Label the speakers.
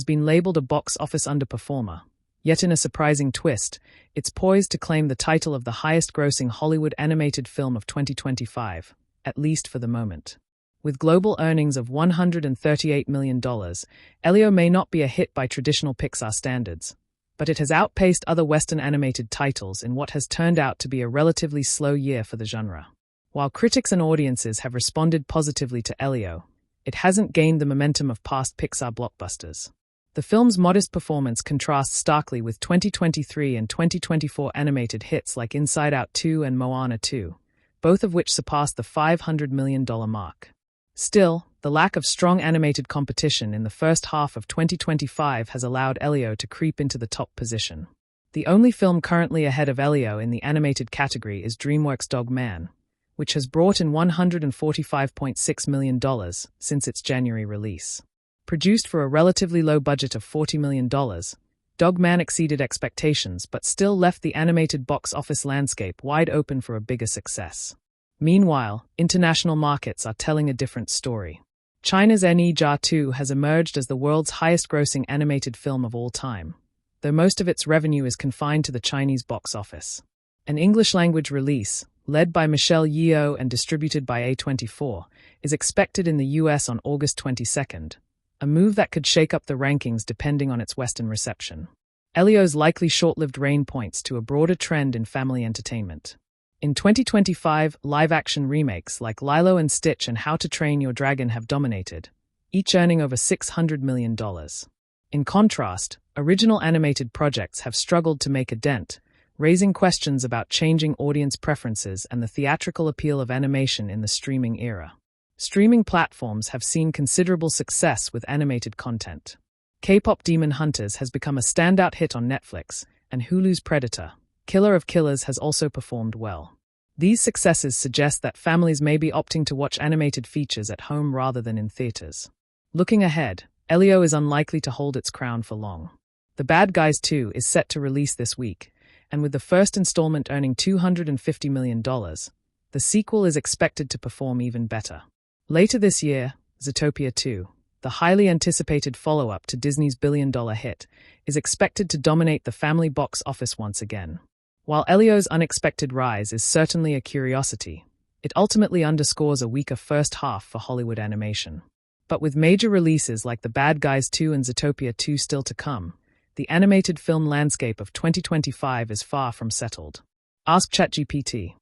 Speaker 1: has been labeled a box office underperformer. Yet in a surprising twist, it's poised to claim the title of the highest-grossing Hollywood animated film of 2025, at least for the moment. With global earnings of $138 million, Elio may not be a hit by traditional Pixar standards, but it has outpaced other Western animated titles in what has turned out to be a relatively slow year for the genre. While critics and audiences have responded positively to Elio, it hasn't gained the momentum of past Pixar blockbusters. The film's modest performance contrasts starkly with 2023 and 2024 animated hits like Inside Out 2 and Moana 2, both of which surpassed the $500 million mark. Still, the lack of strong animated competition in the first half of 2025 has allowed Elio to creep into the top position. The only film currently ahead of Elio in the animated category is DreamWorks' Dog Man, which has brought in $145.6 million since its January release. Produced for a relatively low budget of $40 million, Dog Man exceeded expectations but still left the animated box office landscape wide open for a bigger success. Meanwhile, international markets are telling a different story. China's Ne Zha 2 has emerged as the world's highest-grossing animated film of all time, though most of its revenue is confined to the Chinese box office. An English-language release, led by Michelle Yeoh and distributed by A24, is expected in the US on August 22nd, a move that could shake up the rankings depending on its Western reception. Elio's likely short-lived reign points to a broader trend in family entertainment. In 2025, live-action remakes like Lilo and Stitch and How to Train Your Dragon have dominated, each earning over $600 million. In contrast, original animated projects have struggled to make a dent, raising questions about changing audience preferences and the theatrical appeal of animation in the streaming era. Streaming platforms have seen considerable success with animated content. K-pop Demon Hunters has become a standout hit on Netflix, and Hulu's Predator, Killer of Killers has also performed well. These successes suggest that families may be opting to watch animated features at home rather than in theaters. Looking ahead, Elio is unlikely to hold its crown for long. The Bad Guys 2 is set to release this week, and with the first installment earning $250 million, the sequel is expected to perform even better. Later this year, Zootopia 2, the highly anticipated follow-up to Disney's billion-dollar hit, is expected to dominate the family box office once again. While Elio's unexpected rise is certainly a curiosity, it ultimately underscores a weaker first half for Hollywood animation. But with major releases like The Bad Guys 2 and Zootopia 2 still to come, the animated film landscape of 2025 is far from settled. Ask ChatGPT.